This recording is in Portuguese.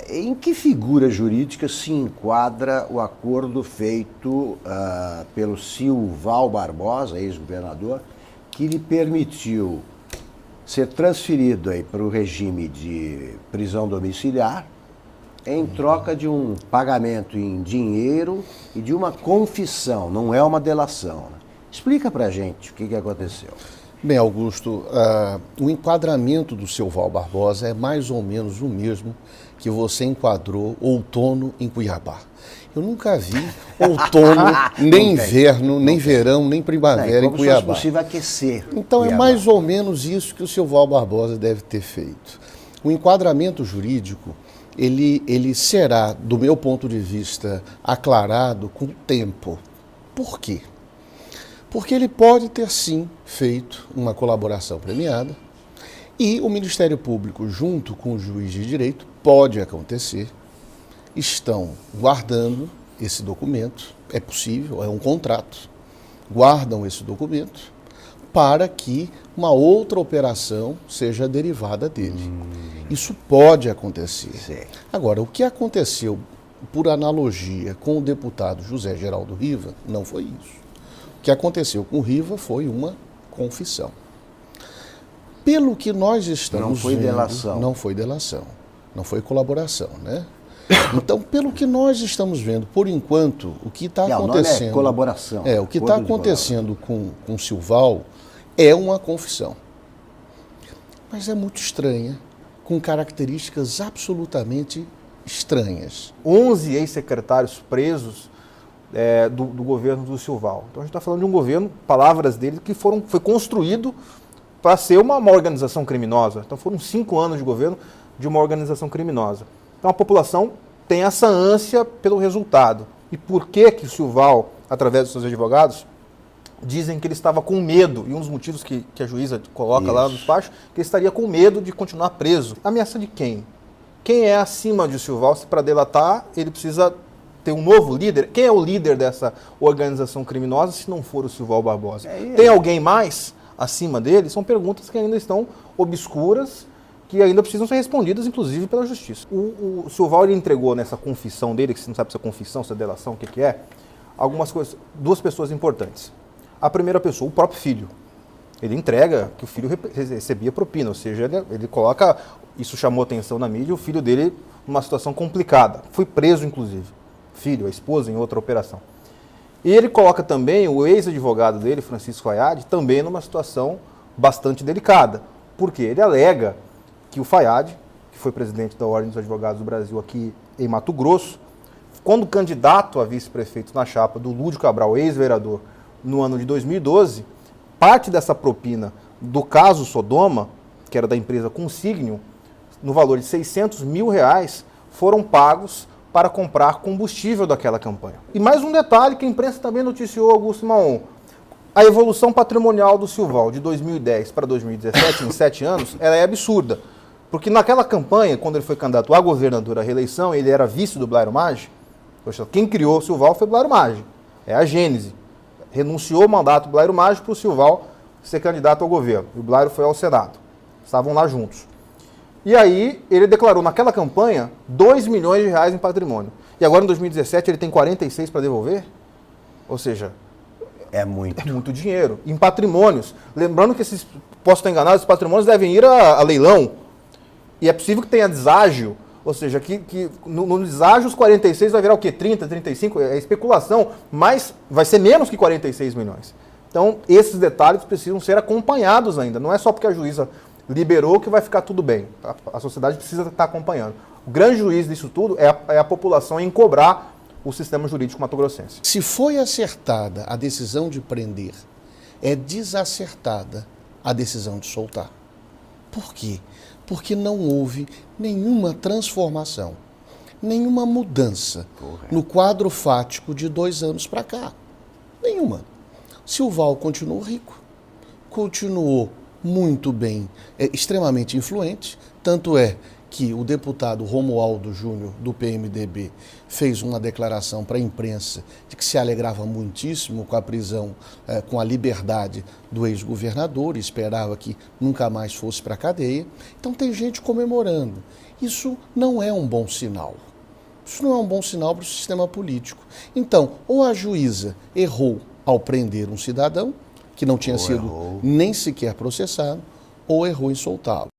Em que figura jurídica se enquadra o acordo feito pelo Silval Barbosa, ex-governador, que lhe permitiu ser transferido para o regime de prisão domiciliar em troca de um pagamento em dinheiro e de uma confissão, não é uma delação, né? Explica pra gente o que aconteceu. Bem, Augusto, o enquadramento do Silval Barbosa é mais ou menos o mesmo que você enquadrou outono em Cuiabá. Eu nunca vi outono, nem inverno, nem verão, nem primavera em Cuiabá. Como se fosse possível aquecer Então Cuiabá. É mais ou menos isso que o Silval Barbosa deve ter feito. O enquadramento jurídico, ele será, do meu ponto de vista, aclarado com o tempo. Por quê? Porque ele pode ter, sim, feito uma colaboração premiada e o Ministério Público, junto com o juiz de direito, pode acontecer, estão guardando esse documento, é possível, é um contrato, guardam esse documento para que uma outra operação seja derivada dele. Isso pode acontecer. Sim. Agora, o que aconteceu, por analogia, com o deputado José Geraldo Riva, não foi isso. O que aconteceu com o Riva foi uma confissão. Pelo que nós estamos Não foi vendo, delação. Não foi delação. Não foi colaboração, né? Então, pelo que nós estamos vendo, por enquanto, o que está acontecendo... O nome é colaboração. O que está acontecendo com o Silval é uma confissão. Mas é muito estranha, com características absolutamente estranhas. 11 ex-secretários presos do governo do Silval. Então a gente está falando de um governo, palavras dele, que foi construído para ser uma organização criminosa. Então foram 5 anos de governo de uma organização criminosa. Então a população tem essa ânsia pelo resultado. E por que o Silval, através dos seus advogados, dizem que ele estava com medo, e um dos motivos que a juíza coloca lá no despacho, que ele estaria com medo de continuar preso. Ameaça de quem? Quem é acima de Silval? Se para delatar ele precisa ter um novo líder. Quem é o líder dessa organização criminosa se não for o Silval Barbosa? Tem alguém mais acima dele? São perguntas que ainda estão obscuras, que ainda precisam ser respondidas, inclusive, pela justiça. O Silval ele entregou nessa confissão dele, que você não sabe se é confissão, se é delação, o que é, algumas coisas, 2 pessoas importantes. A primeira pessoa, o próprio filho. Ele entrega que o filho recebia propina, ou seja, ele coloca, isso chamou atenção na mídia, o filho dele numa situação complicada. Foi preso, inclusive. Filho, a esposa, em outra operação. E ele coloca também o ex-advogado dele, Francisco Fayad, também numa situação bastante delicada. Por quê? Ele alega que o Fayad, que foi presidente da Ordem dos Advogados do Brasil aqui em Mato Grosso, quando candidato a vice-prefeito na chapa do Lúdio Cabral, ex-vereador, no ano de 2012, parte dessa propina do caso Sodoma, que era da empresa Consignio, no valor de R$600 mil, foram pagos para comprar combustível daquela campanha. E mais um detalhe que a imprensa também noticiou, Augusto Maon, a evolução patrimonial do Silval de 2010 para 2017, em 7 anos, ela é absurda. Porque naquela campanha, quando ele foi candidato a governador à reeleição, ele era vice do Blairo Maggi. Quem criou o Silval foi o Blairo Maggi. É a gênese. Renunciou o mandato do Blairo Maggi para o Silval ser candidato ao governo. E o Blairo foi ao Senado. Estavam lá juntos. E aí, ele declarou naquela campanha R$2 milhões em patrimônio. E agora, em 2017, ele tem 46 para devolver? Ou seja, é muito dinheiro. Em patrimônios. Lembrando que, posso estar enganado, esses patrimônios devem ir a leilão. E é possível que tenha deságio. Ou seja, que no deságio os 46 vai virar o quê? 30, 35? É especulação, mas vai ser menos que 46 milhões. Então, esses detalhes precisam ser acompanhados ainda. Não é só porque a juíza liberou que vai ficar tudo bem. A sociedade precisa estar acompanhando. O grande juiz disso tudo é a população em cobrar o sistema jurídico mato-grossense. Se foi acertada a decisão de prender, é desacertada a decisão de soltar. Por quê? Porque não houve nenhuma transformação, nenhuma mudança no quadro fático de 2 anos para cá. Nenhuma. Silval continuou rico, continuou muito bem, extremamente influente, tanto é que o deputado Romualdo Júnior, do PMDB, fez uma declaração para a imprensa de que se alegrava muitíssimo com a prisão, com a liberdade do ex-governador, esperava que nunca mais fosse para a cadeia. Então tem gente comemorando. Isso não é um bom sinal. Isso não é um bom sinal para o sistema político. Então, ou a juíza errou ao prender um cidadão, que não tinha sido nem sequer processado, ou errou em soltá-lo.